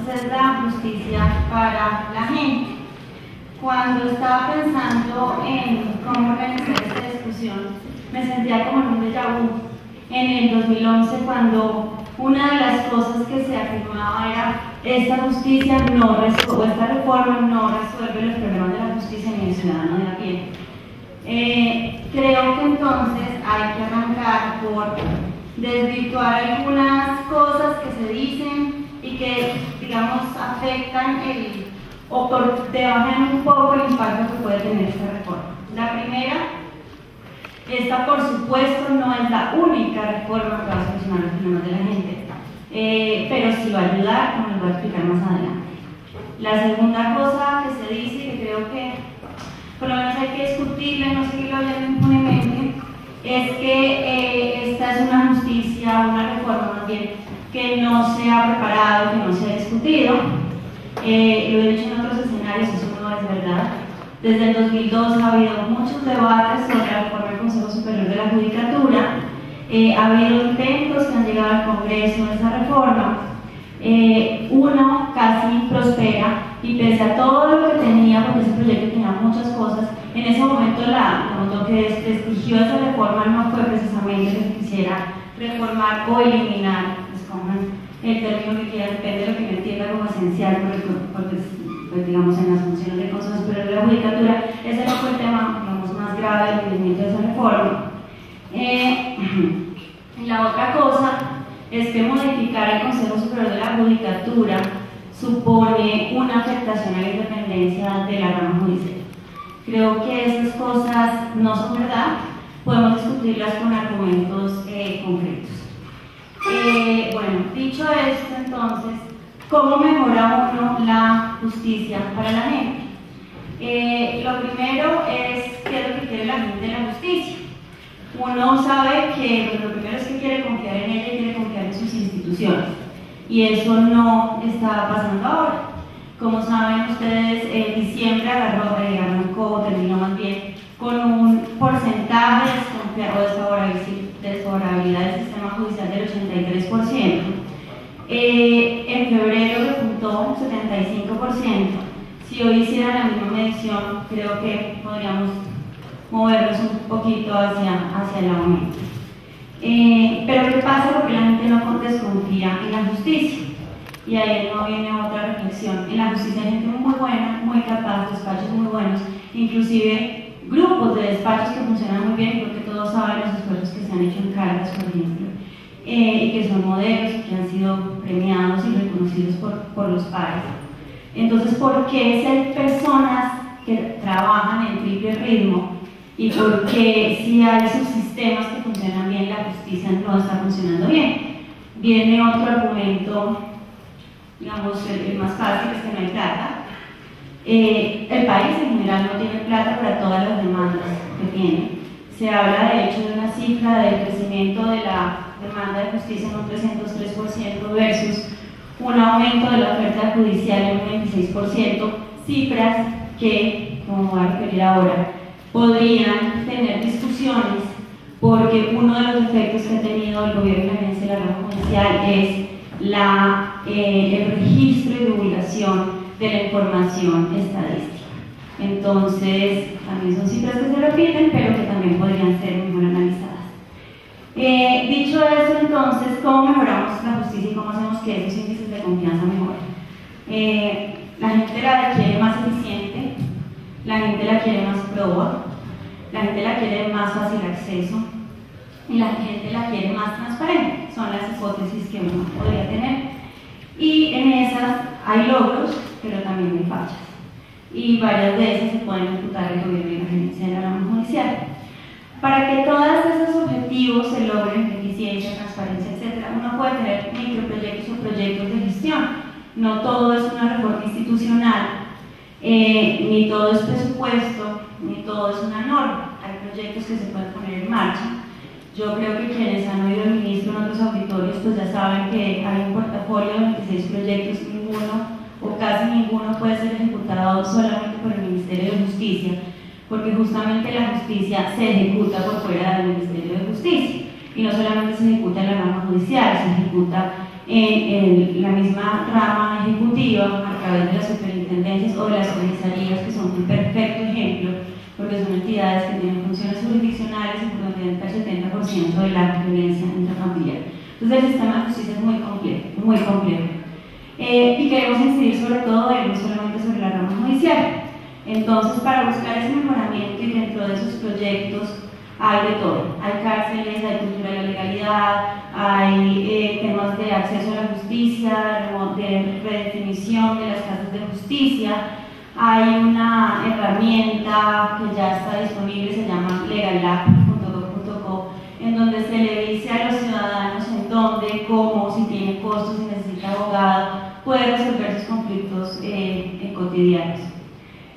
es la justicia para la gente. Cuando estaba pensando en cómo organizar esta discusión, me sentía como en un déjà vu en el 2011, cuando una de las cosas que se afirmaba era: esta justicia no resuelve, esta reforma no resuelve los problemas de la justicia ni del ciudadano de a pie. Creo que entonces hay que arrancar por desvirtuar algunas cosas que se dicen y que, digamos, afectan o debajan un poco el impacto que puede tener esta reforma. La primera, esta por supuesto no es la única reforma que va a solucionar los problemas de la gente, pero sí va a ayudar, como les voy a explicar más adelante. La segunda cosa que se dice, que creo que por lo menos hay que discutirla y no seguirlo hablando impunemente, es que esta es una justicia, una reforma más bien, que no se ha preparado, que no se ha discutido. Lo he dicho en otros escenarios, eso no es verdad. Desde el 2002 ha habido muchos debates sobre la reforma del Consejo Superior de la Judicatura. Ha habido intentos que han llegado al Congreso de esa reforma. Uno casi prospera, y pese a todo lo que tenía, porque ese proyecto tenía muchas cosas, en ese momento lo que desprestigió esa reforma no fue precisamente que quisiera reformar o eliminar, escojan el término que quieran, depende de lo que me entienda como esencial, porque pues, digamos, en las funciones del Consejo Superior de la Judicatura, ese no fue el tema, digamos, más grave del movimiento de esa reforma. La otra cosa es que modificar el Consejo Superior de la Judicatura supone una afectación a la independencia de la rama judicial. Creo que esas cosas no son verdad, podemos discutirlas con argumentos concretos. Bueno, dicho esto, entonces, ¿cómo mejora uno la justicia para la gente? Lo primero es qué es lo que quiere la gente de la justicia. Uno sabe que pues, lo primero es que quiere confiar en ella y quiere confiar en sus instituciones, y eso no está pasando ahora. Como saben ustedes, diciembre terminó más bien con un porcentaje de desfavorabilidad del sistema judicial del 83%. En febrero repuntó 75%. Si hoy hicieran la misma medición, creo que podríamos movernos un poquito hacia el aumento. Pero ¿qué pasa? Porque la gente no desconfía en la justicia. Y ahí no viene otra reflexión. En la justicia hay gente muy buena, muy capaz, despachos muy buenos, inclusive grupos de despachos que funcionan muy bien, porque todos saben los esfuerzos que se han hecho en cargas, por ejemplo, y que son modelos y que han sido premiados y reconocidos por los pares. Entonces, ¿por qué si hay personas que trabajan en triple ritmo y por qué si hay subsistemas que funcionan bien, la justicia no está funcionando bien? Viene otro argumento, digamos, el más fácil, es que no hay plata. El país en general no tiene plata para todas las demandas que tiene. Se habla de hecho de una cifra del crecimiento de la demanda de justicia en un 303% versus un aumento de la oferta judicial en un 26%, cifras que, como voy a referir ahora, podrían tener discusiones, porque uno de los efectos que ha tenido el gobierno en la agencia de la rama judicial es el registro y divulgación de la información estadística. Entonces, también son cifras que se repiten, pero que también podrían ser mejor analizadas. Dicho eso, entonces, ¿cómo mejoramos la justicia y cómo hacemos que esos índices de confianza mejoren? La gente la quiere más eficiente, la gente la quiere más proba, la gente la quiere más fácil acceso y la gente la quiere más transparente. Son las hipótesis que uno podría tener. Y en esas hay logros, pero también hay fallas. Y varias de esas se pueden imputar al gobierno y la gerencia de la rama judicial. Para que todos esos objetivos se logren, eficiencia, transparencia, etc., uno puede tener microproyectos o proyectos de gestión. No todo es una reforma institucional, ni todo es presupuesto, ni todo es una norma. Hay proyectos que se pueden poner en marcha. Yo creo que quienes han oído al ministro en otros auditorios pues ya saben que hay un portafolio de 26 proyectos, ninguno o casi ninguno puede ser ejecutado solamente por el Ministerio de Justicia, porque justamente la justicia se ejecuta por fuera del Ministerio de Justicia, y no solamente se ejecuta en la rama judicial, se ejecuta en la misma rama ejecutiva a través de las superintendencias o de las comisarías, que son un perfecto ejemplo, porque son entidades que tienen funciones jurisdiccionales y por donde entra el 70% de la violencia intrafamiliar. Entonces el sistema de justicia es muy complejo, muy complejo. Y queremos incidir sobre todo no solamente sobre la rama judicial. Entonces, para buscar ese mejoramiento y dentro de esos proyectos hay de todo. Hay cárceles, hay cultura de la legalidad, hay temas de acceso a la justicia, de redefinición de las casas de justicia. Hay una herramienta que ya está disponible, se llama legallab.gov.co, en donde se le dice a los ciudadanos en dónde, cómo, si tiene costos, si necesita abogado, puede resolver sus conflictos cotidianos.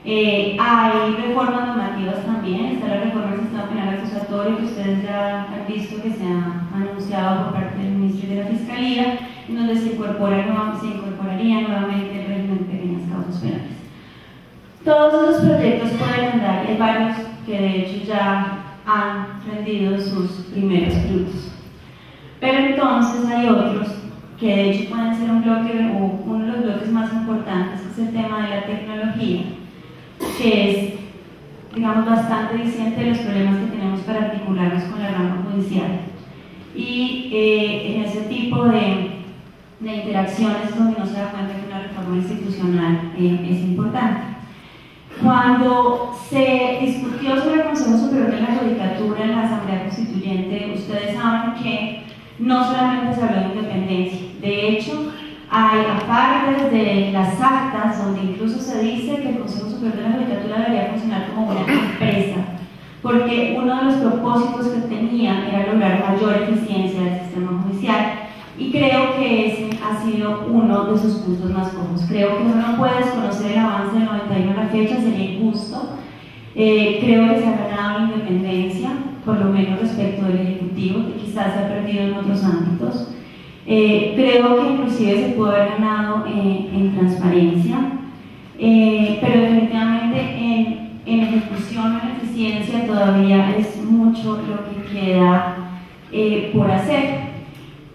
Hay reformas normativas también, está la reforma del sistema penal acusatorio que ustedes ya han visto que se ha anunciado por parte del Ministerio de la Fiscalía, en donde se incorporaría nuevamente el régimen de pequeñas causas penales. Todos esos proyectos pueden andar, hay varios que de hecho ya han rendido sus primeros frutos. Pero entonces hay otros que de hecho pueden ser un bloque o uno de los bloques más importantes, que es el tema de la tecnología, que es, digamos, bastante diciente de los problemas que tenemos para articularnos con la rama judicial. Y en ese tipo de interacciones es donde uno se da cuenta que una reforma institucional es importante. Cuando se discutió sobre el Consejo Superior de la Judicatura en la Asamblea Constituyente, ustedes saben que no solamente se habló de independencia, de hecho, hay aparte de las actas donde incluso se dice que el Consejo Superior de la Judicatura debería funcionar como una empresa, porque uno de los propósitos que tenía era lograr mayor eficiencia del sistema judicial, y creo que ese ha sido uno de sus puntos más cojos. Creo que uno no puede desconocer el avance del 91 a la fecha, sería injusto. Creo que se ha ganado la independencia, por lo menos respecto del Ejecutivo, que quizás se ha perdido en otros ámbitos. Creo que inclusive se pudo haber ganado en transparencia, pero definitivamente en ejecución o en eficiencia todavía es mucho lo que queda por hacer.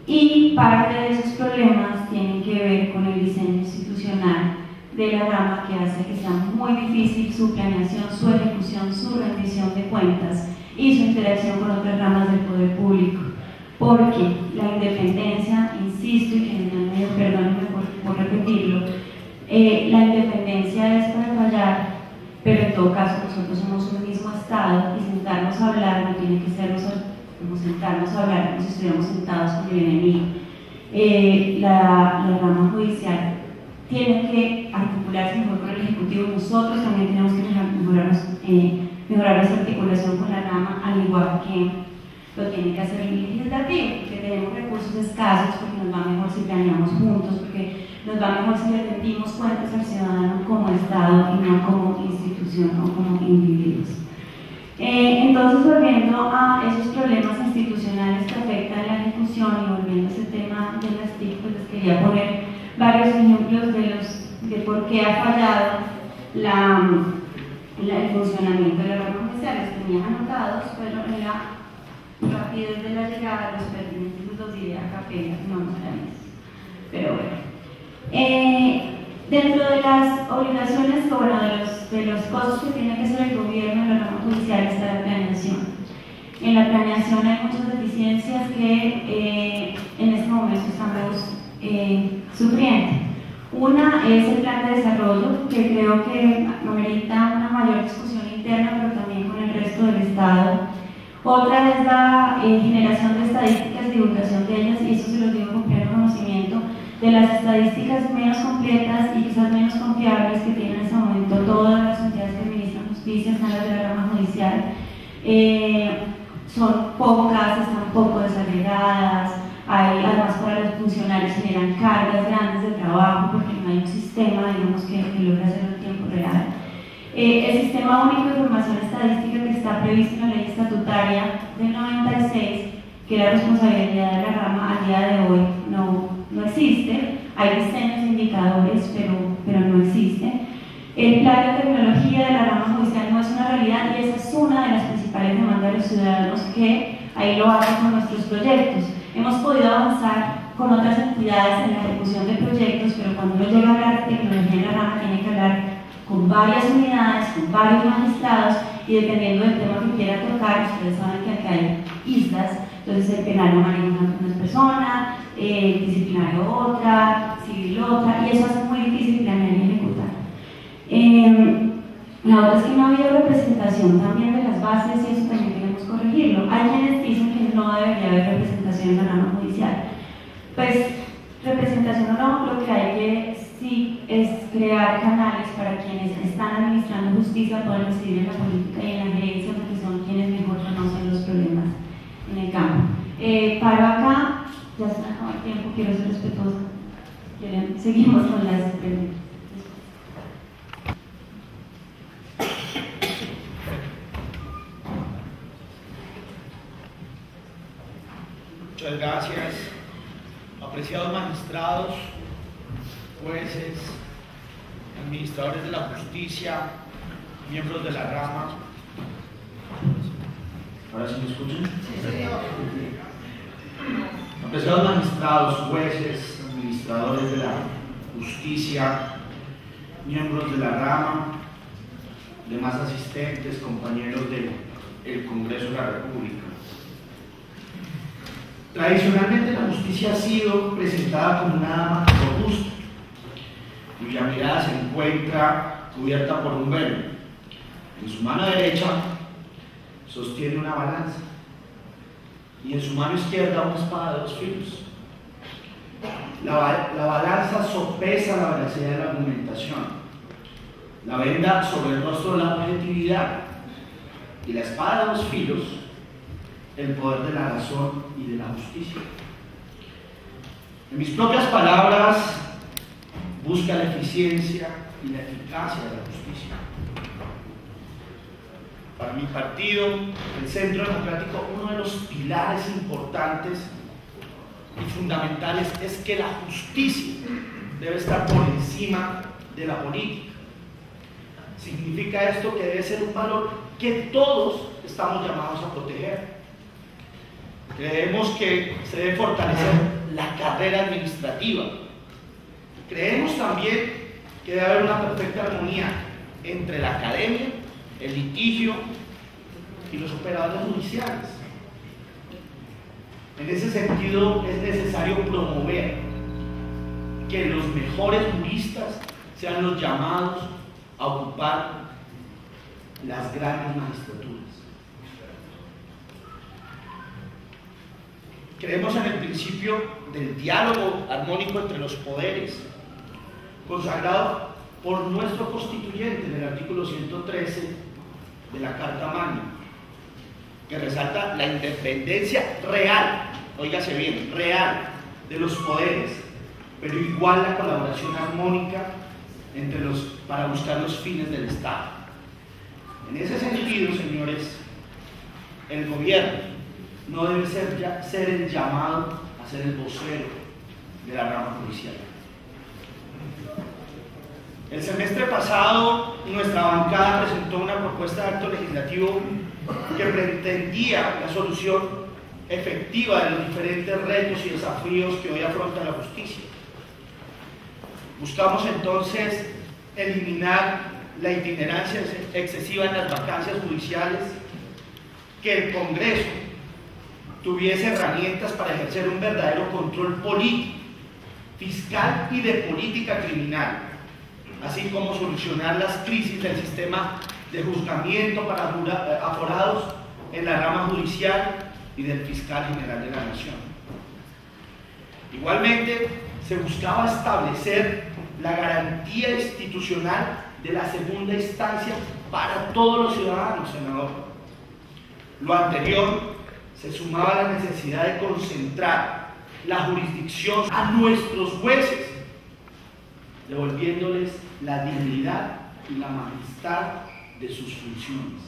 Y parte de esos problemas tienen que ver con el diseño institucional de la rama, que hace que sea muy difícil su planeación, su ejecución, su rendición de cuentas y su interacción con otras ramas del poder público. Porque la independencia, insisto, y que perdónenme por repetirlo, la independencia es para fallar, pero en todo caso nosotros somos un mismo Estado y sentarnos a hablar no tiene que ser como sentarnos a hablar como si estuviéramos sentados con el enemigo. La rama judicial tiene que articularse mejor con el Ejecutivo, nosotros también tenemos que mejorar nuestra articulación con la rama, al igual que lo tiene que hacer el legislativo, porque tenemos recursos escasos, porque nos va mejor si planeamos juntos, porque nos va mejor si le rendimos cuentas al ciudadano como Estado y no como institución o como individuos. Entonces, volviendo a esos problemas institucionales que afectan la ejecución y volviendo a ese tema de las TIC, pues les quería poner varios ejemplos de por qué ha fallado el funcionamiento de la rama judicial. Los tenía anotados, pero en la rapidez de la llegada los pertinentes los diré a capela, no nos haremos. Pero bueno. Dentro de las obligaciones, bueno, de los costos que tiene que hacer el gobierno en la rama judicial está la planeación. En la planeación hay muchas deficiencias que en este momento estamos sufriendo. Una es el plan de desarrollo, que creo que amerita una mayor discusión interna, pero también con el resto del Estado. Otra es la generación de estadísticas y divulgación de ellas, y eso se lo digo con pleno conocimiento de las estadísticas menos completas y quizás menos confiables que tienen en este momento todas las entidades que administran justicia, están las de la rama judicial. Son pocas, están poco desagregadas, además para los funcionarios generan cargas grandes de trabajo porque no hay un sistema, digamos, que logre hacerlo en tiempo real. El Sistema Único de Información Estadística, que está previsto en la Ley Estatutaria del 96, que la responsabilidad de la rama al día de hoy no existe. Hay diseños de indicadores, pero no existe. El plan de tecnología de la rama judicial no es una realidad, y esa es una de las principales demandas de los ciudadanos, que ahí lo hacen con nuestros proyectos. Hemos podido avanzar con otras entidades en la ejecución de proyectos, pero cuando uno llega a hablar de tecnología en la rama tiene que hablar con varias unidades, con varios magistrados, y dependiendo del tema que quiera tocar, ustedes saben que acá hay islas, entonces el penal lo maneja una persona, el disciplinario otra, civil otra, y eso hace muy difícil planear y ejecutar. La otra es que no ha habido representación también de las bases, y eso también queremos corregirlo. Hay quienes dicen que no debería haber representación en la rama judicial. Pues representación o no, lo que hay que sí es crear canales para quienes están administrando justicia puedan incidir en la política y en la gerencia, porque son quienes mejor conocen los problemas en el campo. Paro acá, ya se me acaba el tiempo, quiero ser respetuosa. Seguimos con las preguntas. Muchas gracias. Apreciados magistrados, jueces, administradores de la justicia, miembros de la rama. ¿Ahora sí me escuchan? Sí, señor. Apreciados magistrados, jueces, administradores de la justicia, miembros de la rama, demás asistentes, compañeros del Congreso de la República. Tradicionalmente la justicia ha sido presentada como una dama robusta, cuya mirada se encuentra cubierta por un velo. En su mano derecha sostiene una balanza y en su mano izquierda una espada de 2 filos. La balanza sopesa la veracidad de la argumentación, la venda sobre el rostro de la objetividad, y la espada de 2 filos el poder de la razón y de la justicia. En mis propias palabras, busca la eficiencia y la eficacia de la justicia. Para mi partido, el Centro Democrático, uno de los pilares importantes y fundamentales es que la justicia debe estar por encima de la política. Significa esto que debe ser un valor que todos estamos llamados a proteger. Creemos que se debe fortalecer la carrera administrativa. Creemos también que debe haber una perfecta armonía entre la academia, el litigio y los operadores judiciales. En ese sentido, es necesario promover que los mejores juristas sean los llamados a ocupar las grandes magistraturas. Creemos en el principio del diálogo armónico entre los poderes, consagrado por nuestro constituyente en el artículo 113 de la Carta Magna, que resalta la independencia real, óigase bien, real, de los poderes, pero igual la colaboración armónica para buscar los fines del Estado. En ese sentido, señores, el gobierno no debe ser el llamado a ser el vocero de la rama judicial. El semestre pasado, nuestra bancada presentó una propuesta de acto legislativo que pretendía la solución efectiva de los diferentes retos y desafíos que hoy afronta la justicia. Buscamos entonces eliminar la itinerancia excesiva en las vacancias judiciales, que el Congreso tuviese herramientas para ejercer un verdadero control político, fiscal y de política criminal, así como solucionar las crisis del sistema de juzgamiento para aforados en la rama judicial y del fiscal general de la Nación. Igualmente, se buscaba establecer la garantía institucional de la segunda instancia para todos los ciudadanos, senador. Lo anterior se sumaba a la necesidad de concentrar la jurisdicción a nuestros jueces, devolviéndoles la dignidad y la majestad de sus funciones.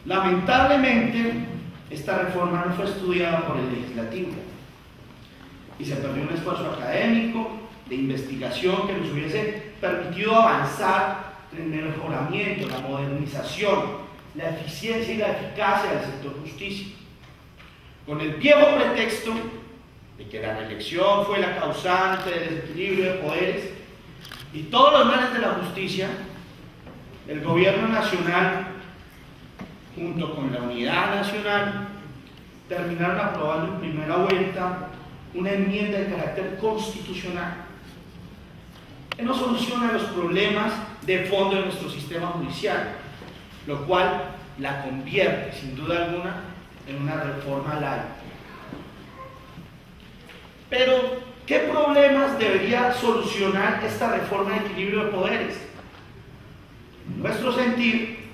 Lamentablemente, esta reforma no fue estudiada por el legislativo y se perdió un esfuerzo académico de investigación que nos hubiese permitido avanzar en el mejoramiento, la modernización, la eficiencia y la eficacia del sector justicia, con el viejo pretexto de que la reelección fue la causante del desequilibrio de poderes y todos los males de la justicia, el gobierno nacional, junto con la unidad nacional, terminaron aprobando en primera vuelta una enmienda de carácter constitucional que no soluciona los problemas de fondo de nuestro sistema judicial, lo cual la convierte, sin duda alguna, en una reforma light. Pero, ¿qué problemas debería solucionar esta reforma de equilibrio de poderes? En nuestro sentir,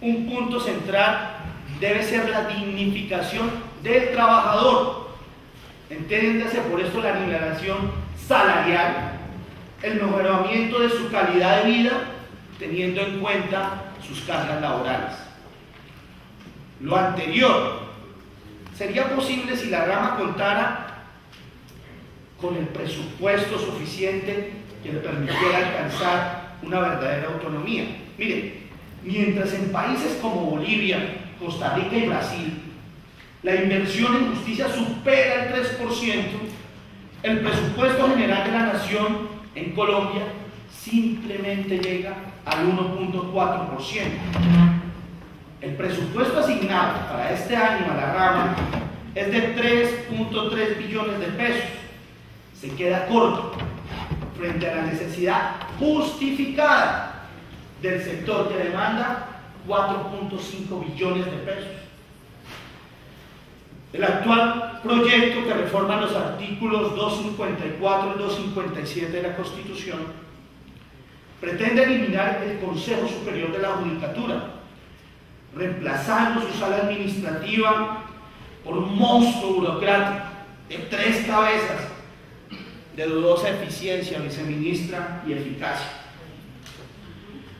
un punto central debe ser la dignificación del trabajador. Entiéndase por esto la nivelación salarial, el mejoramiento de su calidad de vida, teniendo en cuenta sus cargas laborales. Lo anterior sería posible si la rama contara con el presupuesto suficiente que le permitiera alcanzar una verdadera autonomía. Miren, mientras en países como Bolivia, Costa Rica y Brasil la inversión en justicia supera el 3%, el presupuesto general de la nación en Colombia simplemente llega al 1.4%. El presupuesto asignado para este año a la rama es de 3.3 billones de pesos. Se queda corto frente a la necesidad justificada del sector que demanda 4.5 billones de pesos. El actual proyecto que reforma los artículos 254 y 257 de la Constitución pretende eliminar el Consejo Superior de la Judicatura, reemplazando su sala administrativa por un monstruo burocrático de 3 cabezas de dudosa eficiencia, viceministra, y eficacia.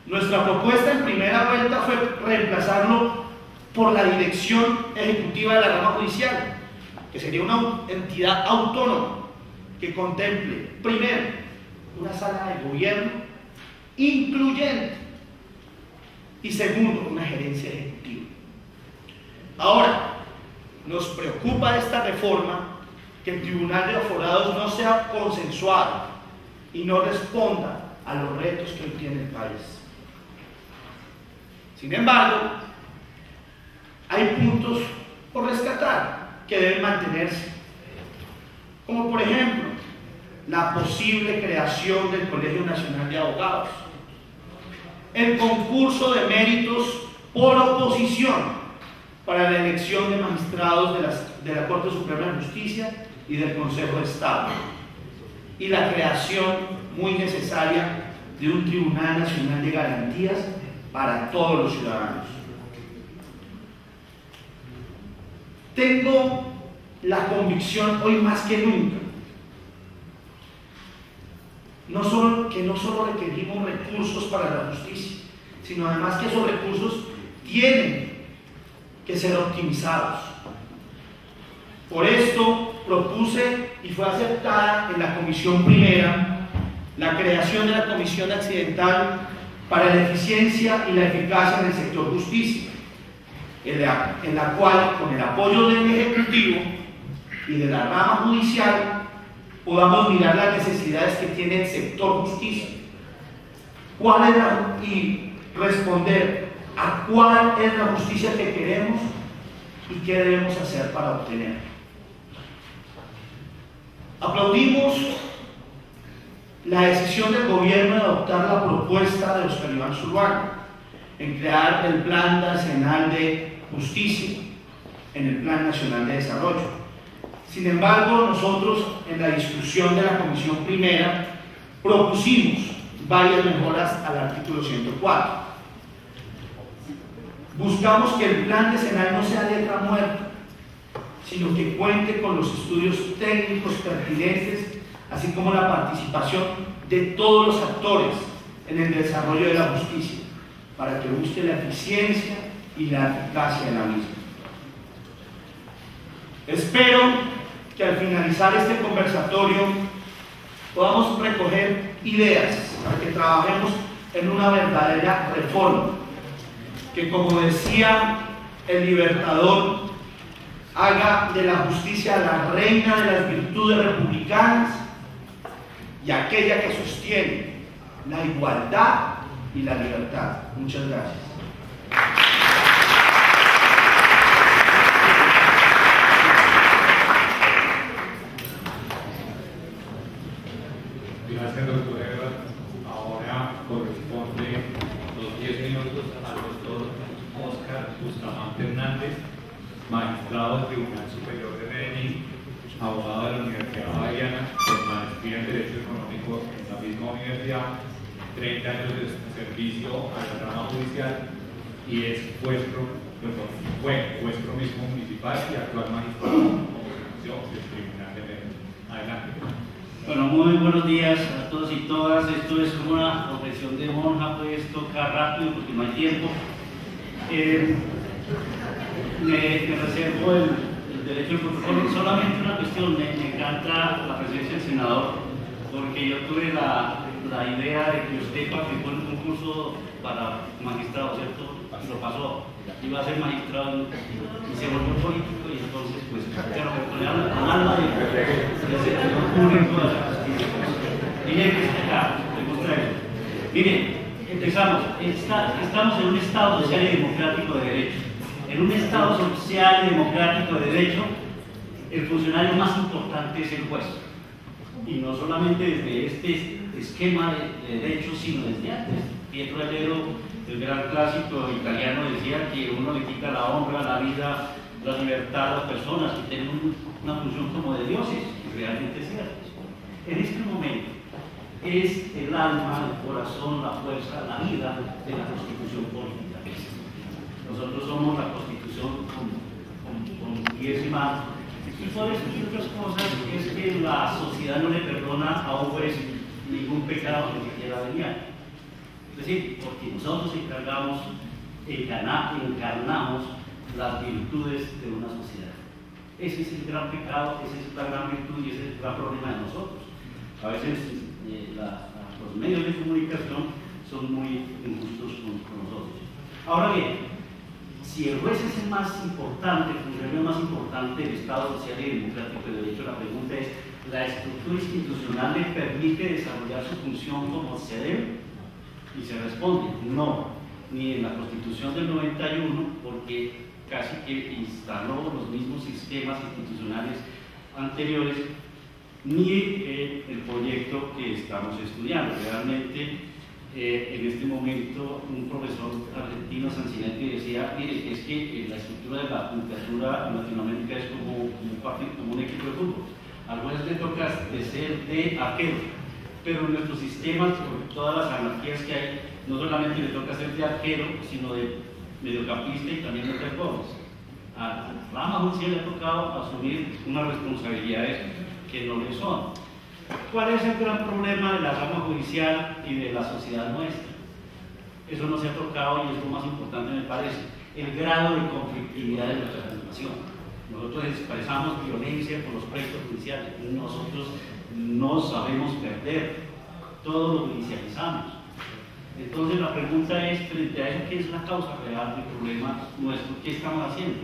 Nuestra propuesta en primera vuelta fue reemplazarlo por la Dirección Ejecutiva de la Rama Judicial, que sería una entidad autónoma que contemple, primero, una sala de gobierno incluyente y segundo, una gerencia ejecutiva. Ahora, nos preocupa esta reforma que el Tribunal de Aforados no sea consensuado y no responda a los retos que hoy tiene el país. Sin embargo, hay puntos por rescatar que deben mantenerse, como por ejemplo la posible creación del Colegio Nacional de Abogados, el concurso de méritos por oposición para la elección de magistrados de la Corte Suprema de Justicia y del Consejo de Estado, y la creación muy necesaria de un Tribunal Nacional de Garantías para todos los ciudadanos. Tengo la convicción hoy más que nunca que no solo requerimos recursos para la justicia, sino además que esos recursos tienen que ser optimizados. Por esto propuse y fue aceptada en la Comisión Primera la creación de la Comisión Accidental para la Eficiencia y la Eficacia en el sector justicia, en la cual, con el apoyo del Ejecutivo y de la rama judicial, podamos mirar las necesidades que tiene el sector justicia, y responder a cuál es la justicia que queremos y qué debemos hacer para obtenerla. Aplaudimos la decisión del gobierno de adoptar la propuesta de Oscar Iván Zuluaga en crear el Plan Nacional de Justicia en el Plan Nacional de Desarrollo. Sin embargo, nosotros en la discusión de la Comisión Primera propusimos varias mejoras al artículo 104. Buscamos que el plan decenal no sea letra muerta, sino que cuente con los estudios técnicos pertinentes, así como la participación de todos los actores en el desarrollo de la justicia, para que busque la eficiencia y la eficacia de la misma. Espero que al finalizar este conversatorio podamos recoger ideas para que trabajemos en una verdadera reforma, que, como decía el libertador haga de la justicia la reina de las virtudes republicanas y aquella que sostiene la igualdad y la libertad. Muchas gracias. Gracias, doctor Edward. Ahora corresponde los 10 minutos al doctor Óscar Bustamante Hernández, magistrado del Tribunal Superior de Medellín, abogado de la Universidad Javeriana, con maestría en Derecho Económico en la misma universidad, 30 años de servicio a la rama judicial y es fue juez mismo municipal y actual magistrado del Tribunal de Medellín. Adelante. Bueno, muy buenos días a todos y todas. Esto es como una profesión de monja, pues toca rápido porque no hay tiempo. Me reservo el derecho al protocolo. Solamente una cuestión, me encanta la presencia del senador, porque yo tuve la idea de que usted participó en un concurso para magistrado, ¿cierto? Y lo pasó. Iba a ser magistrado y se volvió político y entonces, pues, claro, con alma de servidor público de la justicia. Miren que está acá, demuestra eso. Miren, empezamos. Estamos en un Estado social y democrático de derecho. En un Estado social y democrático de derecho, el funcionario más importante es el juez. Y no solamente desde este esquema de derecho, sino desde antes. Pietro Allero, el gran clásico italiano, decía que uno le quita la honra, la vida, la libertad a las personas que tienen una función como de dioses, y realmente es cierto. En este momento es el alma, el corazón, la fuerza, la vida de la Constitución política. Nosotros somos la Constitución con 10 manos. Y por eso y otras cosas es que la sociedad no le perdona a un juez ningún pecado que siquiera venía. Es decir, porque nosotros encarnamos las virtudes de una sociedad. Ese es el gran pecado, esa es la gran virtud y ese es el gran problema de nosotros. A veces los medios de comunicación son muy injustos con nosotros. Ahora bien, si el juez es el más importante, el funcionario más importante del Estado social y democrático de derecho, la pregunta es, ¿la estructura institucional le permite desarrollar su función como se debe? Y se responde, no, ni en la Constitución del 91, porque casi que instaló los mismos sistemas institucionales anteriores, ni el proyecto que estamos estudiando. Realmente, en este momento, un profesor argentino, Sancinetti, decía, mire, es que la estructura de la judicatura en Latinoamérica es como un equipo de fútbol. Al juez le toca de ser de arquero, pero en nuestros sistemas, por todas las anarquías que hay, no solamente le toca ser de arquero, sino de mediocampista y también de tres-goles. A la rama judicial le ha tocado asumir unas responsabilidades que no le son. ¿Cuál es el gran problema de la rama judicial y de la sociedad nuestra? Eso no se ha tocado y es lo más importante, me parece, el grado de conflictividad de nuestra legislación. Nosotros expresamos violencia por los pleitos judiciales, nosotros no sabemos perder, todo lo judicializamos. Entonces la pregunta es, frente a eso, ¿qué es la causa real del problema nuestro? ¿Qué estamos haciendo?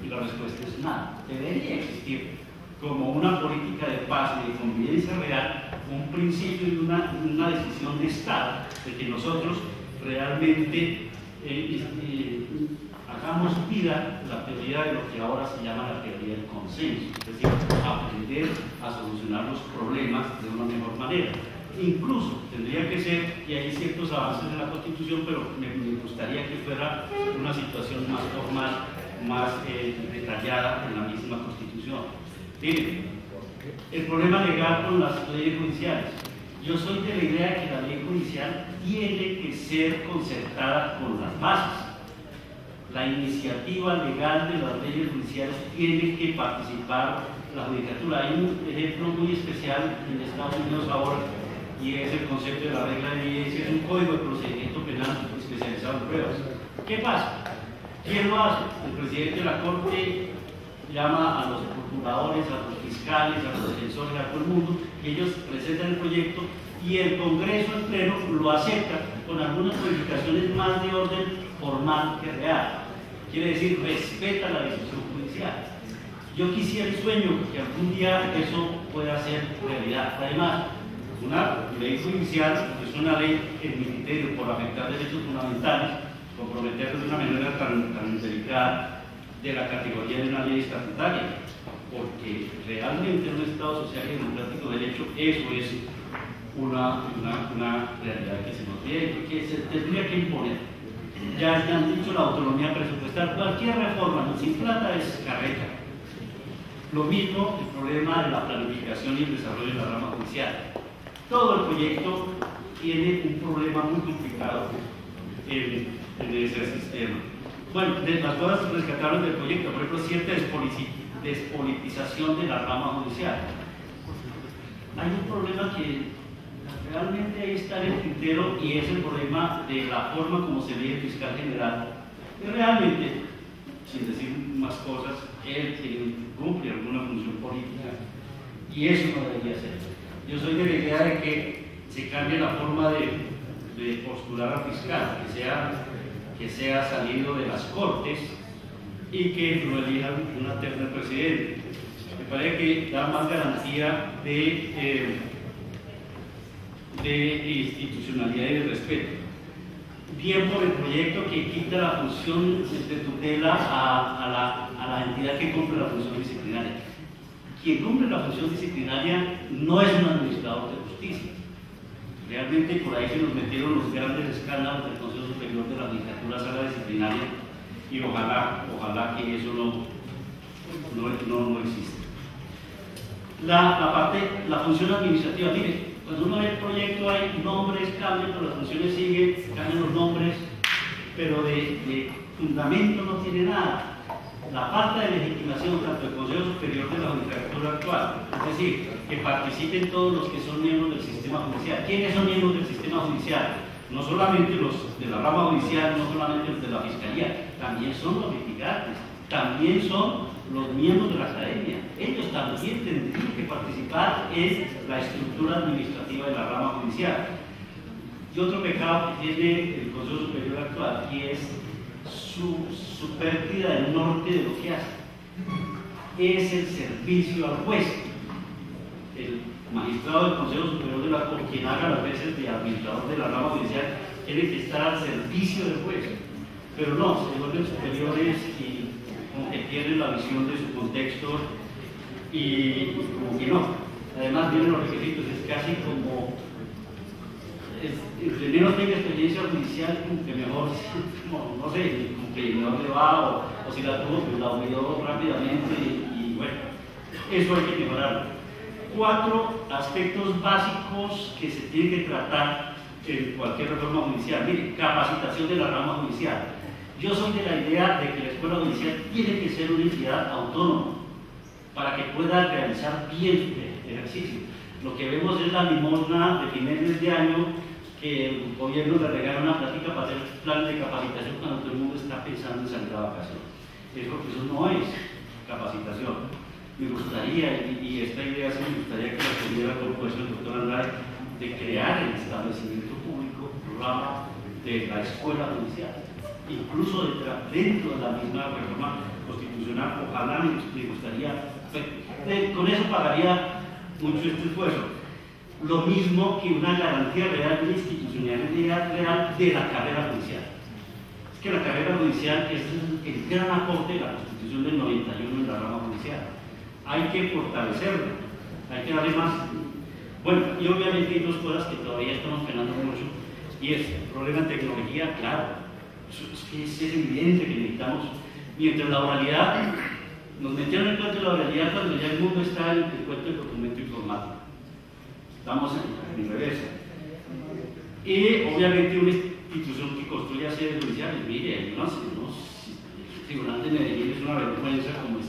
Y la respuesta es nada. Debería existir como una política de paz y de convivencia real, un principio y una decisión de Estado de que nosotros realmente hagamos vida la teoría de lo que ahora se llama la teoría del consenso, es decir, aprender a solucionar los problemas de una mejor manera. Incluso tendría que ser, y hay ciertos avances en la Constitución, pero me gustaría que fuera una situación más formal, más detallada en la misma Constitución. Miren, el problema legal con las leyes judiciales. Yo soy de la idea que la ley judicial tiene que ser concertada con las bases. La iniciativa legal de las leyes judiciales tiene que participar la judicatura. Hay un ejemplo muy especial en Estados Unidos ahora, y es el concepto de la regla de evidencia. Es un código de procedimiento penal especializado en pruebas. ¿Qué pasa? ¿Quién lo hace? El presidente de la Corte llama a los procuradores, a los fiscales, a los defensores, a todo el mundo, y ellos presentan el proyecto y el Congreso en pleno lo acepta con algunas modificaciones más de orden formal que real. Quiere decir, respeta la decisión judicial. Yo quisiera el sueño que algún día eso pueda ser realidad. Además, una ley judicial es una ley, en mi criterio, por afectar derechos fundamentales, comprometerse de una manera tan delicada de la categoría de una ley estatutaria, porque realmente en un Estado social y democrático de derecho eso es una realidad que se nos tiene, que se tendría que imponer. Ya han dicho la autonomía presupuestal, cualquier reforma sin plata es carreta. Lo mismo el problema de la planificación y el desarrollo de la rama judicial. Todo el proyecto tiene un problema muy complicado en ese sistema. Bueno, de las cosas rescatables del proyecto, por ejemplo, cierta despolitización de la rama judicial. Hay un problema que realmente ahí está en el tintero y es el problema de la forma como se ve el fiscal general. Y realmente, sin decir más cosas, él cumple alguna función política y eso no debería ser. Yo soy de la idea de que se cambie la forma de postular al fiscal, que sea salido de las cortes y que lo elija una terna presidente. Me parece que da más garantía de institucionalidad y de respeto. Bien por el proyecto que quita la función de tutela a la entidad que cumple la función disciplinaria. Quien cumple la función disciplinaria no es un administrador de justicia. Realmente por ahí se nos metieron los grandes escándalos del Consejo Superior de la Judicatura, Sala Disciplinaria, y ojalá que eso no exista. La función administrativa, mire, cuando uno ve el proyecto hay nombres, cambian, pero las funciones siguen, cambian los nombres, pero de fundamento no tiene nada. La falta de legitimación tanto del Consejo Superior de la Judicatura actual, es decir, que participen todos los que son miembros del sistema judicial. ¿Quiénes son miembros del sistema judicial? No solamente los de la rama judicial, no solamente los de la Fiscalía, también son los litigantes, también son los miembros de la academia. Ellos también tendrían que participar en la estructura administrativa de la rama judicial. Y otro pecado que tiene el Consejo Superior actual, y es su pérdida del norte de lo que hace, es el servicio al juez. El magistrado del Consejo Superior de la Corte, quien haga las veces de administrador de la rama judicial, tiene que estar al servicio del juez, pero no, se vuelven superiores y como que pierden la visión de su contexto y como que no. Además vienen los requisitos, es casi como el menos tenga experiencia judicial, como que mejor, no sé, como que mejor le va, o si la tuvo, pues la olvidó rápidamente y bueno, eso hay que mejorarlo. 4 aspectos básicos que se tienen que tratar en cualquier reforma judicial. Mire, capacitación de la rama judicial. Yo soy de la idea de que la escuela judicial tiene que ser una entidad autónoma para que pueda realizar bien su ejercicio. Lo que vemos es la limosna de finales de año, que el gobierno le regala una plática para hacer planes de capacitación cuando todo el mundo está pensando en salir a vacaciones. Eso no es capacitación. Me gustaría, y esta idea sí me gustaría que la tuviera el propuesto del doctor Andrade, de crear el establecimiento público, programa de la escuela judicial, incluso dentro de la misma reforma constitucional. Ojalá me gustaría, con eso pagaría mucho este esfuerzo. Lo mismo que una garantía real de institucionalidad real de la carrera judicial. Es que la carrera judicial es el gran aporte de la Constitución del 91 en la rama judicial. Hay que fortalecerlo, hay que darle más. Bueno, y obviamente hay 2 cosas que todavía estamos penando mucho, y es el problema de tecnología, claro. Es evidente que necesitamos, mientras la oralidad, nos metieron en cuenta la oralidad cuando ya el mundo está en el cuento del documento informático. Estamos en reversa. Y obviamente una institución que construya sedes judiciales, mire, el Tribunal de Medellín es una vergüenza como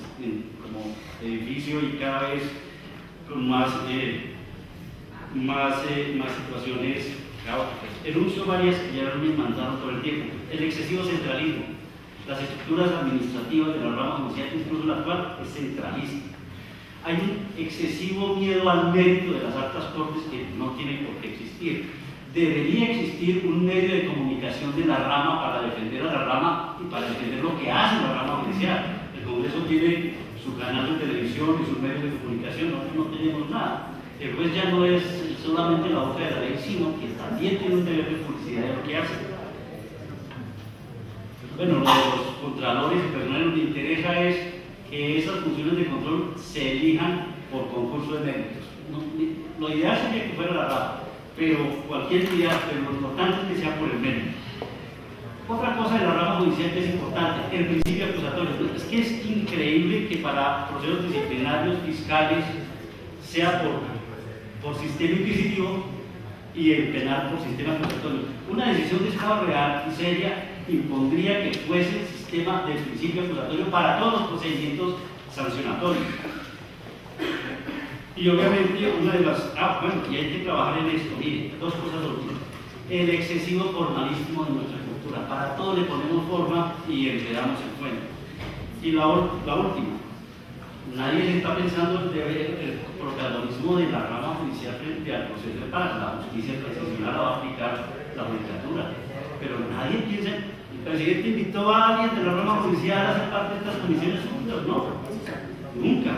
edificio y cada vez con más situaciones caóticas. Enuncio varias que ya me mandaron todo el tiempo. El excesivo centralismo. Las estructuras administrativas de la rama judicial, incluso la actual, es centralista. Hay un excesivo miedo al mérito de las altas cortes que no tiene por qué existir. Debería existir un medio de comunicación de la rama para defender a la rama y para defender lo que hace la rama judicial. El Congreso tiene su su canal de televisión y sus medios de comunicación. Nosotros no tenemos nada. El juez ya no es solamente la boca de la ley, sino que también tiene un deber de publicidad de lo que hace. Bueno, los contralores y personal lo que interesa es que esas funciones de control se elijan por concurso de méritos. Lo ideal sería que fuera la RAF, pero cualquier idea, pero lo importante es que sea por el mérito. Otra cosa de la rama judicial que es importante, el principio acusatorio. Es que es increíble que para procesos disciplinarios, fiscales, sea por sistema inquisitivo y el penal por sistema acusatorio. Una decisión de Estado real y seria impondría que fuese el sistema del principio acusatorio para todos los procedimientos sancionatorios. Y obviamente una de las... y hay que trabajar en esto. Mire, dos cosas últimas. El excesivo formalismo de nuestra cultura. Para todo le ponemos forma y enredamos el cuento. Y la última. Nadie está pensando el protagonismo de la rama judicial frente al proceso de paz. La justicia transicional la va a aplicar la judicatura. Pero nadie piensa... El presidente invitó a alguien de la rama judicial a ser parte de estas comisiones juntas. No, nunca.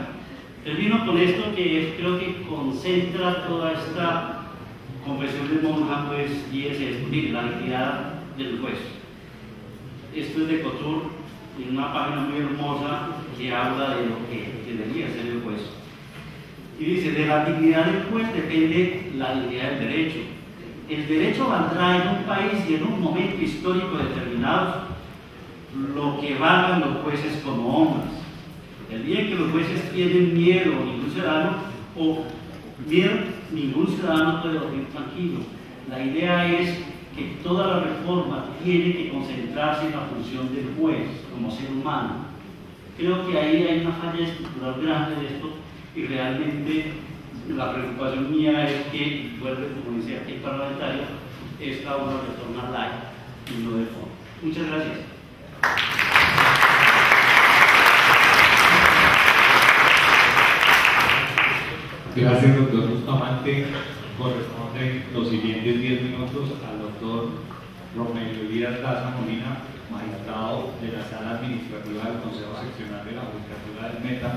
Él vino con esto que creo que concentra toda esta confesión de monja, pues, y es esto, mire, la dignidad del juez. Esto es de Couture, en una página muy hermosa que habla de lo que debería ser el juez. Y dice, de la dignidad del juez depende la dignidad del derecho. El derecho valdrá en un país y en un momento histórico determinado lo que valgan los jueces como hombres. El día en que los jueces tienen miedo, ningún ciudadano puede dormir tranquilo. La idea es que toda la reforma tiene que concentrarse en la función del juez como ser humano. Creo que ahí hay una falla estructural grande de esto y realmente la preocupación mía es que, vuelve, como decía aquí el parlamentario, esta una reforma light y no de fondo. Muchas gracias. Gracias, doctor Bustamante. Corresponden los siguientes 10 minutos al doctor Romelio Díaz Daza Molina, magistrado de la Sala Administrativa del Consejo Seccional de la Judicatura del Meta,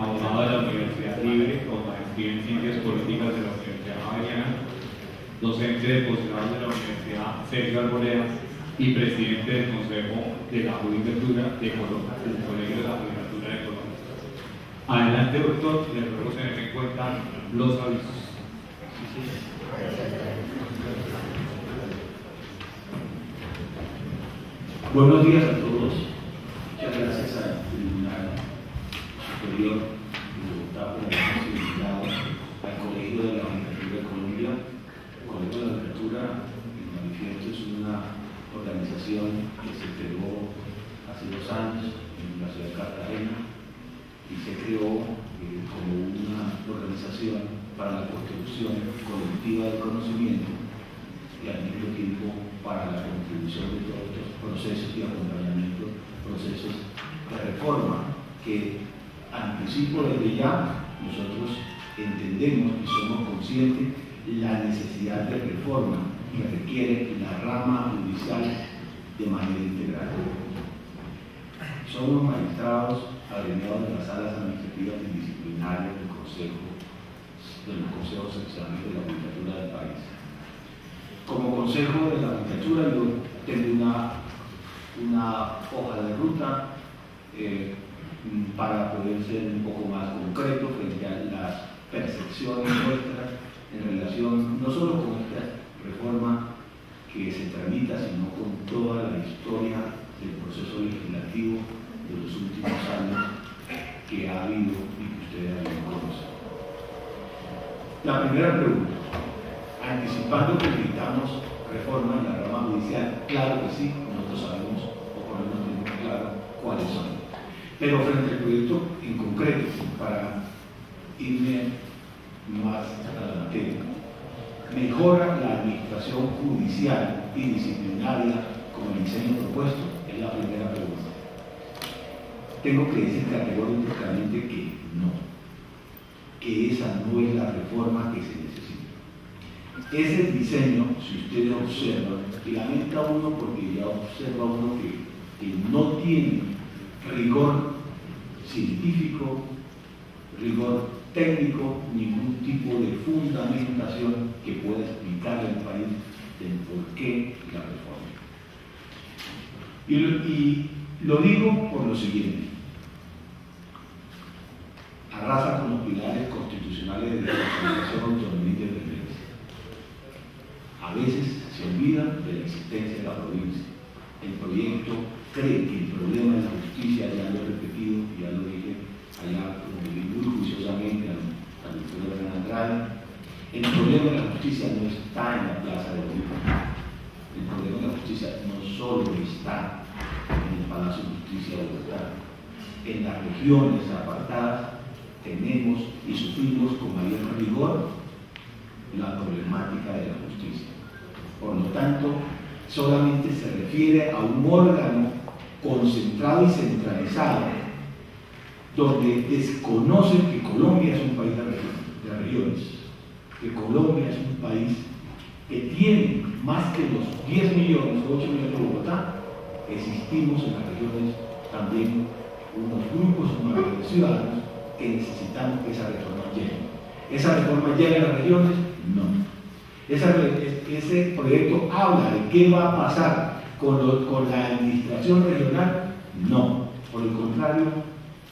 abogado de la Universidad Libre, con maestría en Ciencias Políticas de la Universidad Javeriana, docente de posgrado de la Universidad Sergio Arboleda y presidente del Consejo de la Judicatura de Colombia, del Colegio de la Judicatura de Colombia. Adelante, doctor, le ruego se den en cuenta los avisos. Buenos días a todos. Muchas gracias al Tribunal Superior de Bogotá por habernos invitado al Colegio de la Judicatura de Colombia. El Colegio de la Judicatura, el manifiesto, es una organización que se creó hace 2 años en la ciudad de Cartagena y se creó como una organización para la construcción colectiva del conocimiento y al mismo tiempo para la contribución de todos estos procesos y acompañamiento, procesos de reforma que anticipo desde ya, nosotros entendemos y somos conscientes la necesidad de reforma que requiere la rama judicial de manera integral. Somos magistrados agremiados de las salas administrativas y disciplinarias de los consejos seccionales de la judicatura del país. Como consejo de la judicatura yo tengo una hoja de ruta para poder ser un poco más concreto frente a las percepciones nuestras en relación no solo con esta reforma que se tramita, sino con toda la historia del proceso legislativo de los últimos años que ha habido y que ustedes han conocido. La primera pregunta, anticipando que necesitamos reforma en la rama judicial, claro que sí, nosotros sabemos o por lo menos tenemos claro cuáles son. Pero frente al proyecto en concreto, para irme más a la materia, mejora la administración judicial y disciplinaria como el diseño propuesto, es la primera pregunta. Tengo que decir categóricamente que no, que esa no es la reforma que se necesita. Ese diseño, si ustedes observan, y lamenta uno porque ya observa uno que no tiene rigor científico, rigor técnico, ningún tipo de fundamentación que pueda explicarle al país del por qué la reforma. Y lo digo por lo siguiente: arrasa con los pilares constitucionales de la descentralización, autonomía y independencia. A veces se olvida de la existencia de la provincia. El proyecto cree que el problema de la justicia, ya lo he repetido, ya lo dije allá muy juiciosamente al doctor Andrade, el problema de la justicia no está en la Plaza de Bolívar. El problema de la justicia no solo está en el Palacio de Justicia de Bogotá. En las regiones apartadas tenemos y sufrimos con mayor rigor la problemática de la justicia. Por lo tanto, solamente se refiere a un órgano concentrado y centralizado, donde desconocen que Colombia es un país de regiones, que Colombia es un país que tiene más que los 10 millones, 8 millones de Bogotá. Existimos en las regiones también unos grupos, de ciudadanos que necesitamos que esa reforma llegue. ¿Esa reforma llega a las regiones? No. Ese proyecto habla de qué va a pasar con la administración regional. No. Por el contrario,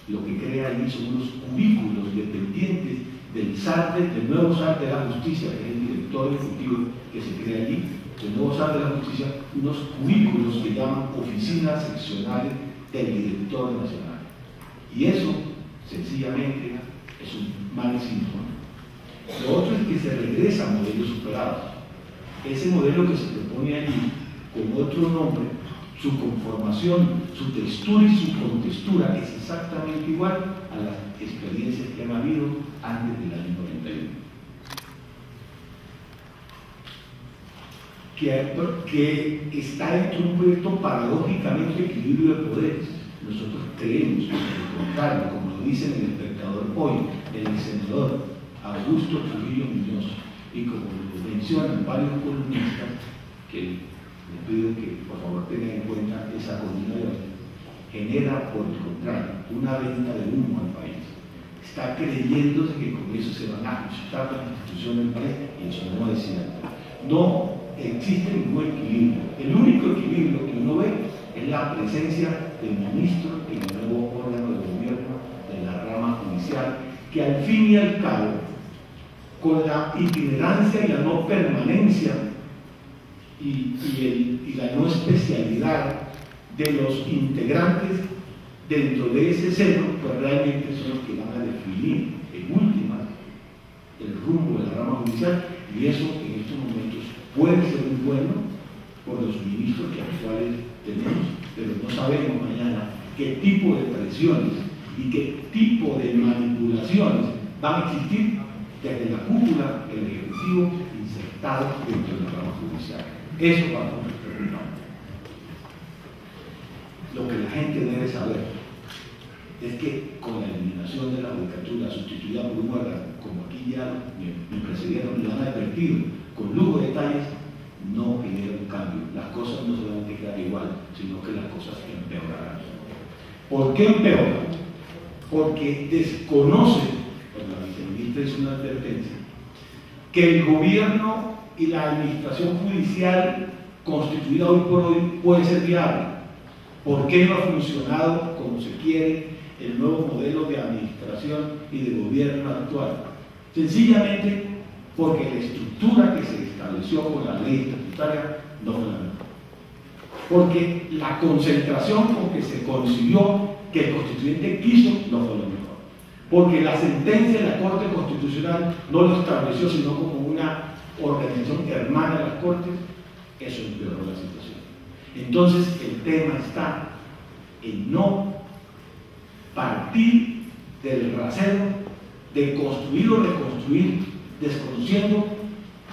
lo que crea ahí son unos cubículos dependientes del SAR, del nuevo SAR de la Justicia, que es el director ejecutivo que se crea allí, el nuevo SAR de la Justicia, unos cubículos que llaman oficinas seccionales del director nacional. Y eso, sencillamente, es un mal síntoma. Lo otro es que se regresa a modelos superados. Ese modelo que se propone allí, con otro nombre, su conformación, su textura y su contextura es exactamente igual a las experiencias que han habido antes del año 91. Que está dentro de un proyecto paradójicamente de equilibrio de poderes. Nosotros creemos, por el contrario, como lo dice en el espectador hoy, el senador Augusto Trujillo Muñoz, y como lo mencionan varios columnistas, que les pido que por favor tengan en cuenta esa columna de hoy, genera por el contrario una venta de humo al país. Está creyéndose que con eso se van a ajustar las instituciones del país, y eso no es cierto. No existe ningún equilibrio. El único equilibrio que uno ve es la presencia del ministro en el nuevo órgano de gobierno de la rama judicial, que al fin y al cabo, con la itinerancia y la no permanencia y la no especialidad de los integrantes dentro de ese seno, pues realmente son los que van a definir en últimas el rumbo de la rama judicial, y eso en estos momentos puede ser muy bueno por los ministros que actuales tenemos, pero no sabemos mañana qué tipo de presiones y qué tipo de manipulaciones van a existir desde la cúpula del Ejecutivo insertado dentro de la rama judicial. Eso para nosotros es preocupante. Lo que la gente debe saber es que con la eliminación de la judicatura sustituida por un órgano, como aquí ya me precedieron y lo han advertido, con lujo de detalles, no genera un cambio. Las cosas no se van a quedar igual, sino que las cosas empeorarán. ¿Por qué empeoran? Porque desconocen, cuando la viceministra hizo una advertencia, que el gobierno y la administración judicial constituida hoy por hoy puede ser viable. ¿Por qué no ha funcionado como se quiere el nuevo modelo de administración y de gobierno actual? Sencillamente porque la estructura que se estableció con la ley estatutaria no fue la mejor. Porque la concentración con que se consiguió que el constituyente quiso no fue lo mejor. Porque la sentencia de la Corte Constitucional no lo estableció sino como una organización hermana de las Cortes. Eso empeoró la situación. Entonces el tema está en no partir del rasero de construir o reconstruir desconociendo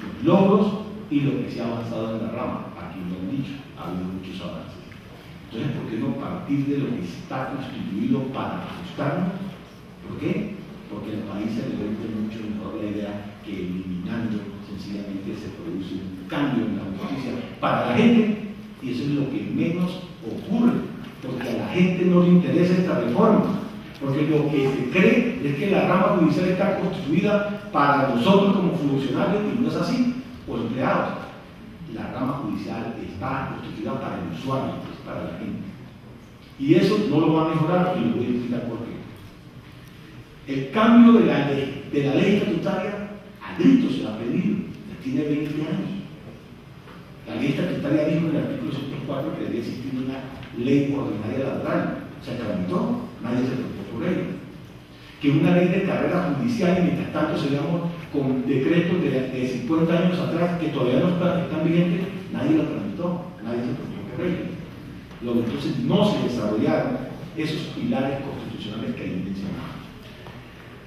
los logros y lo que se ha avanzado en la rama. Aquí lo han dicho, ha habido muchos avances. Entonces, ¿por qué no partir de lo que está constituido para ajustarnos? ¿Por qué? Porque al país se le vende mucho mejor la idea que eliminando sencillamente se produce un cambio en la justicia para la gente, y eso es lo que menos ocurre, porque a la gente no le interesa esta reforma, Porque lo que se cree es que la rama judicial está constituida para nosotros como funcionarios, y no es así, o empleados. La rama judicial está constituida para el usuario, para la gente. Y eso no lo va a mejorar, y lo voy a explicar por qué. El cambio de la ley estatutaria a gritos se ha pedido, tiene 20 años. La ley estatutaria dijo en el artículo 104 que debía existir una ley ordinaria laboral. Se tramitó, nadie se preocupó por ello. Que una ley de carrera judicial, y mientras tanto seguimos con decretos de 50 años atrás que todavía no están vigentes, nadie lo tramitó, nadie se preocupó por ello. Luego, entonces no se desarrollaron esos pilares constitucionales que ahí mencionamos.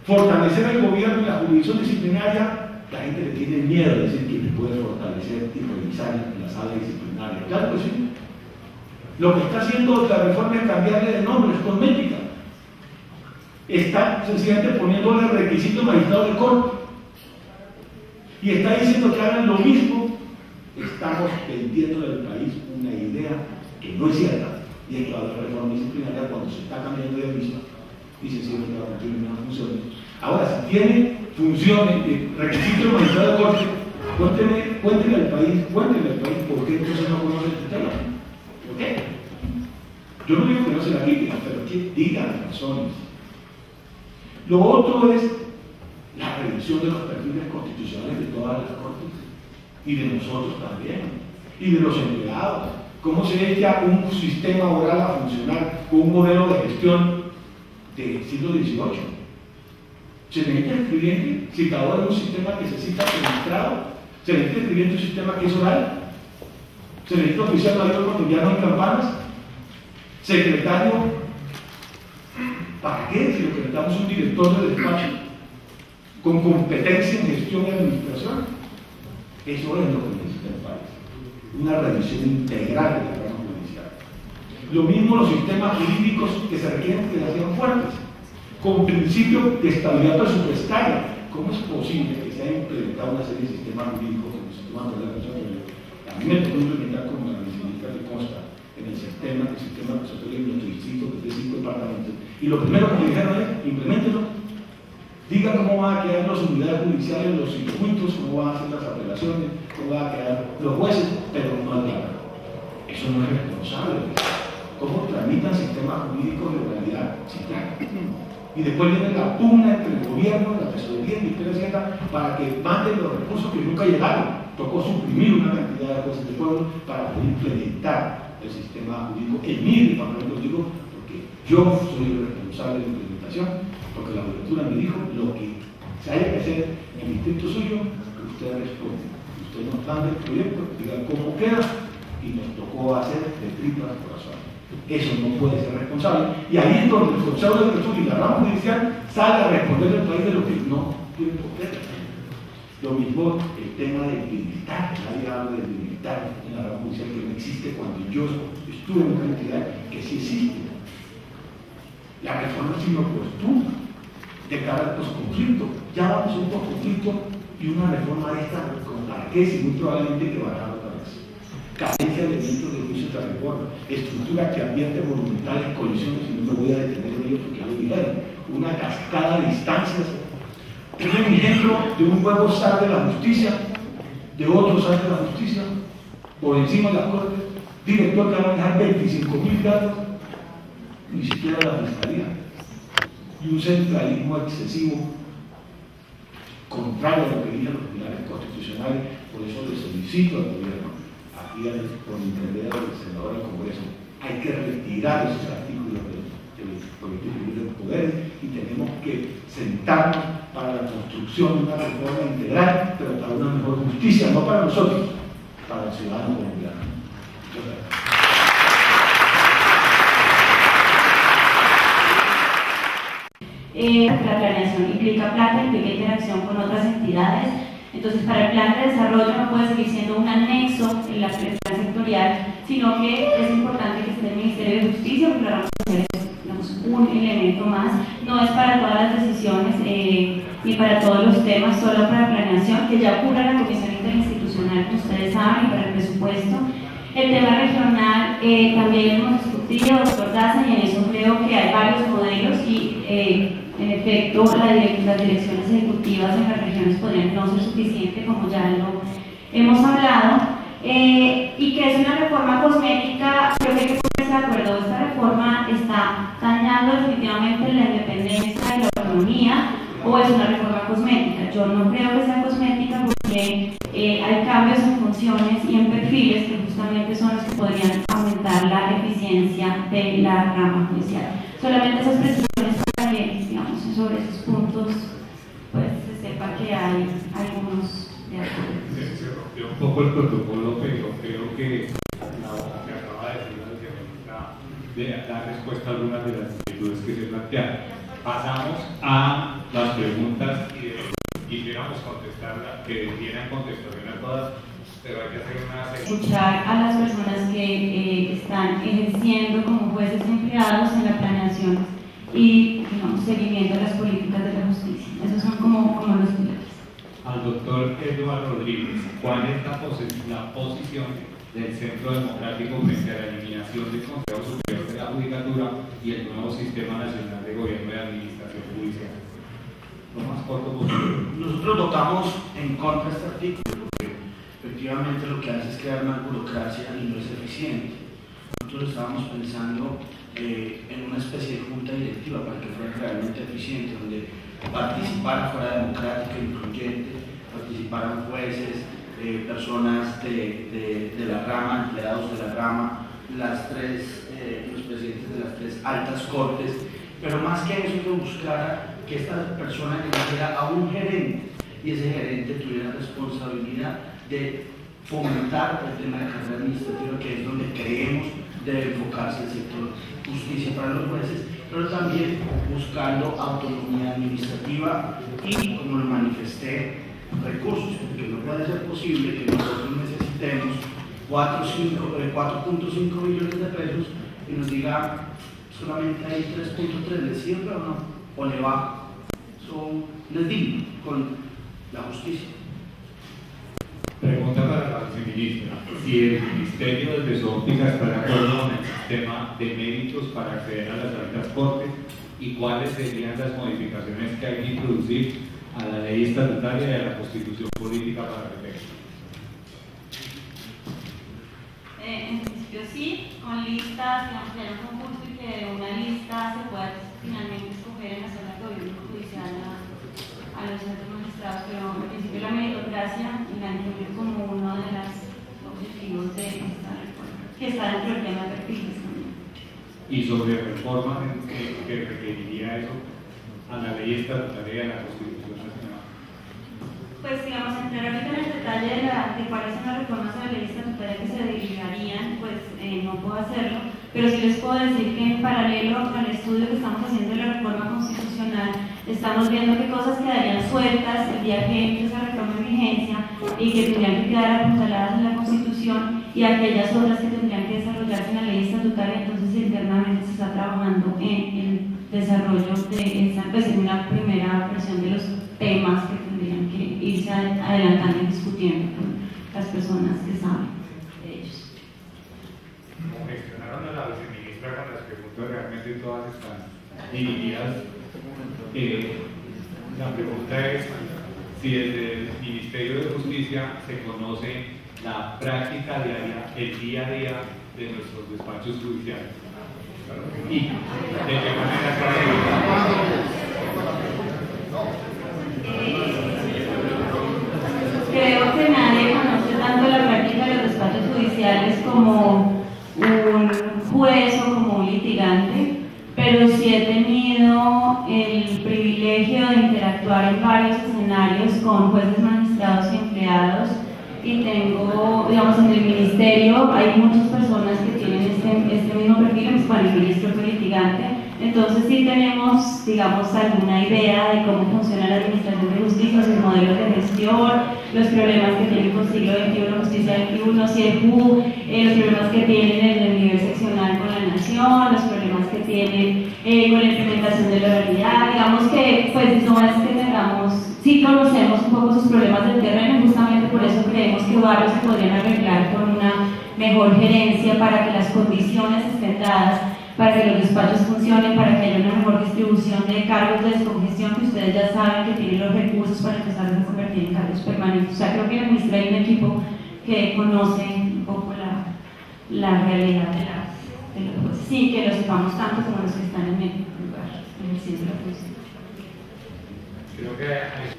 Fortalecer el gobierno y la jurisdicción disciplinaria. La gente le tiene miedo de decir que le puede fortalecer y revisar en la sala disciplinaria. Claro que sí. Lo que está haciendo la reforma es cambiarle de nombre, es cosmética. Está sencillamente poniéndole requisito magistrado de corte. Y está diciendo que hagan lo mismo. Estamos vendiendo al país una idea que no es cierta. Y es que va a haber reforma disciplinaria cuando se está cambiando de misma y sencillamente va a cumplir menos funciones. Ahora, si tiene funciones, requisitos de magistrado de corte, cuéntenle al país por qué entonces no conoce el tema. ¿Por qué? Yo no digo que no se la quiten, pero que digan las razones. Lo otro es la revisión de los perfiles constitucionales de todas las cortes y de nosotros también, y de los empleados. ¿Cómo se echa un sistema oral a funcionar con un modelo de gestión del siglo XVIII? Se necesita escribiente citador en un sistema que se cita registrado, se necesita escribiente en un sistema que es oral, se necesita oficial mayor cuando ya no hay campanas, secretario, ¿para qué? Si lo que necesitamos es un director de despacho con competencia en gestión y administración. Eso es lo que necesita el país, una revisión integral de la rama judicial. Lo mismo los sistemas jurídicos que se requieren que sean fuertes, con principio de estabilidad presupuestaria. ¿Cómo es posible que se haya implementado una serie de sistemas jurídicos en el sistema de la Nación? A mí me tocó implementar como la viceministra de Costa en el sistema acusatorio de nuestro distrito, que es de 5 departamentos. Y lo primero que me dijeron es: implementenlo. Digan cómo van a quedar las unidades judiciales, los circuitos, cómo van a hacer las apelaciones, cómo van a quedar los jueces, pero no hablan. Eso no es responsable. ¿Cómo tramitan sistemas jurídicos de oralidad? Sí, claro. Y después viene la pugna entre el gobierno, la tesorería y el Ministerio de Hacienda para que manden los recursos que nunca llegaron. Tocó suprimir una cantidad de jueces de pueblo para poder implementar el sistema jurídico en mi departamento. Digo porque yo soy el responsable de la implementación, porque la judicatura me dijo: lo que se haya que hacer en el distrito suyo, usted responde. Usted nos dan el proyecto, diga cómo queda, y nos tocó hacer de tripas corazón. Eso no puede ser responsable. Y ahí es donde el Consejo de Judicatura y la rama judicial sale a responder al país de lo que no tiene poder. Lo mismo el tema del militar. Nadie habla del militar en la rama judicial, que no existe cuando yo estuve en una entidad que sí existe. La reforma es inoportuna de cara al posconflicto. Ya vamos a un posconflicto y una reforma de esta, ¿para qué? Si muy probablemente que bajar otra vez. Carencia de elementos de juicio de reforma, estructura que advierte voluntarias colisiones, y no me voy a detener en ello porque ya lo dijeron, una cascada de instancias. Es un ejemplo de un juego sal de la justicia, de otro sal de la justicia, por encima de las cortes, director que va a manejar 25.000 datos, ni siquiera la fiscalía, y un centralismo excesivo, contrario a lo que dicen los pilares constitucionales. Por eso les solicito al gobierno, aquí por intermedio del senador del Congreso, hay que retirar esos artículos del Proyecto de Poderes y tenemos que sentarnos para la construcción de una reforma integral, pero para una mejor justicia, no para nosotros, para el ciudadano colombiano. Muchas gracias. La planeación implica plata, implica interacción con otras entidades. Entonces, para el plan de desarrollo no puede seguir siendo un anexo en la plan sectorial, sino que es importante que esté el Ministerio de Justicia, porque vamos a hacer un elemento más. No es para todas las decisiones ni para todos los temas, solo para planeación, que ya ocurre en la Comisión Interinstitucional, que ustedes saben, y para el presupuesto. El tema regional también hemos discutido, doctor Daza, y en eso creo que hay varios modelos y en efecto las direcciones ejecutivas en las regiones podrían no ser suficientes, como ya lo hemos hablado, y que es una reforma cosmética. Creo que hay que ponerse de acuerdo. Esta reforma está dañando definitivamente la independencia y la autonomía, o es una reforma cosmética. Yo no creo que sea cosmética porque hay cambios en funciones y en perfiles que justamente son los que podrían aumentar la eficiencia de la rama judicial. Solamente esas precisiones para que, digamos, sobre esos puntos pues se sepa que hay algunos de acuerdo. Se rompió un poco el protocolo, pero creo que lo que acaba de decir la viceministra de dar respuesta a algunas de las inquietudes que se plantearon. Pasamos a las preguntas y quisiéramos contestarlas, que quieran contestación a todas, pero hay que hacer una escuchar a las personas que están ejerciendo como jueces empleados en la planeación y, digamos, seguimiento de las políticas de la justicia. Esos son como los pilares. Al doctor Eduardo Rodríguez, ¿cuál es la posición del Centro Democrático frente a la eliminación del Consejo Superior de la Judicatura y el nuevo Sistema Nacional de Gobierno y Administración Judicial? Lo más corto posible. Nosotros votamos en contra de este artículo porque efectivamente lo que hace es crear más burocracia y no es eficiente. Nosotros estábamos pensando en una especie de junta directiva para que fuera realmente eficiente, donde participara fuera democrática, incluyente, participaran jueces, personas de la rama, empleados de la rama, los presidentes de las tres altas cortes, pero más que eso, que buscara que esta persona eligiera a un gerente y ese gerente tuviera responsabilidad de fomentar el tema de carrera administrativa, que es donde creemos debe enfocarse el sector justicia para los jueces, pero también buscando autonomía administrativa y, como lo manifesté, recursos, porque no puede ser posible que nosotros necesitemos 4.5 billones de pesos y nos diga solamente hay 3.3, ¿le sirve o no? ¿O le va? Eso no es digno con la justicia. Pregunta para la viceministra. Si el Ministerio desde su óptica está de acuerdo con el sistema de méritos para acceder a las altas cortes y cuáles serían las modificaciones que hay que introducir a la ley estatutaria y a la Constitución política para el efecto. En principio sí, con listas, digamos que haya un concurso y que de una lista se pueda finalmente escoger en la zona de gobierno judicial a los altos magistrados, pero en principio la meritocracia la incluye como uno de los objetivos de esta reforma, que está dentro del tema de perfiles también. Y sobre reforma que requeriría eso a la ley estatutaria y a la Constitución nacional. Pues digamos, entrar ahorita en el detalle de cuáles son las reformas a la ley estatutaria que se derivarían, pues no puedo hacerlo, pero sí les puedo decir que en paralelo al estudio que estamos haciendo de la reforma constitucional, estamos viendo qué cosas quedarían sueltas el día que entre esa reforma en vigencia y que tendrían que quedar apuntaladas en la Constitución, y aquellas otras que tendrían que desarrollarse en la ley estatutaria. Entonces internamente se está trabajando en el desarrollo de esa, pues en una primera versión de los temas que tendrían que irse adelantando y discutiendo con las personas que saben de ellos. Como gestionaron a la viceministra con las preguntas, realmente todas están dirigidas. La pregunta es si desde el Ministerio de Justicia se conoce la práctica diaria, el día a día de nuestros despachos judiciales y de qué manera se Creo que nadie conoce tanto la práctica de los despachos judiciales como un juez o como un litigante, pero sí he tenido el privilegio de interactuar en varios escenarios con jueces, magistrados y empleados, y tengo, digamos, en el ministerio hay muchas personas que tienen este mismo perfil. Bueno, el ministro fue litigante, Entonces sí tenemos, digamos, alguna idea de cómo funciona la administración de justicia, sus modelos de gestión, los problemas que tiene con siglo XXI, justicia XXI, CIEJU, los problemas que tienen en el nivel seccional con la nación, los problemas que tienen con la implementación de la oralidad. Digamos que pues no es que tengamos, sí conocemos un poco sus problemas del terreno, justamente por eso creemos que varios se podrían arreglar con una mejor gerencia para que las condiciones estén dadas, para que los despachos funcionen, para que haya una mejor distribución de cargos de descongestión, que ustedes ya saben que tienen los recursos para empezar a convertir en cargos permanentes. O sea, creo que en el Ministerio hay un equipo que conoce un poco la realidad de los jueces. Sí, que lo sepamos tanto como los que están en el lugar, ejerciendo la función. Creo que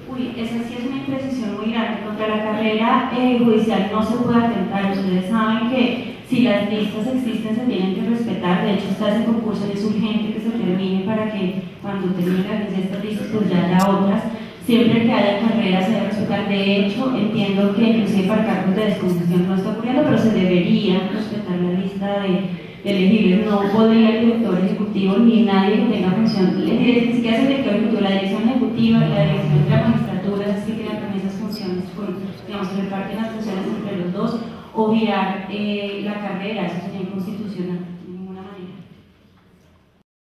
Uy, esa sí es una imprecisión muy grande. Contra la carrera judicial no se puede atentar. Ustedes saben que si las listas existen se tienen que respetar. De hecho, está ese concurso y es urgente que se termine para que cuando termine la lista de estas listas pues ya haya otras. Siempre que haya carreras se debe respetar. De hecho, entiendo que inclusive para cargos de descongestión no está ocurriendo, pero se debería respetar la lista de elegibles. No podría el director ejecutivo ni nadie que tenga función, ni siquiera el director ejecutivo, la dirección ejecutiva, la dirección de la magistratura, es que tienen también esas funciones, digamos, se reparten las funciones entre los dos, obviar la carrera, eso sería inconstitucional.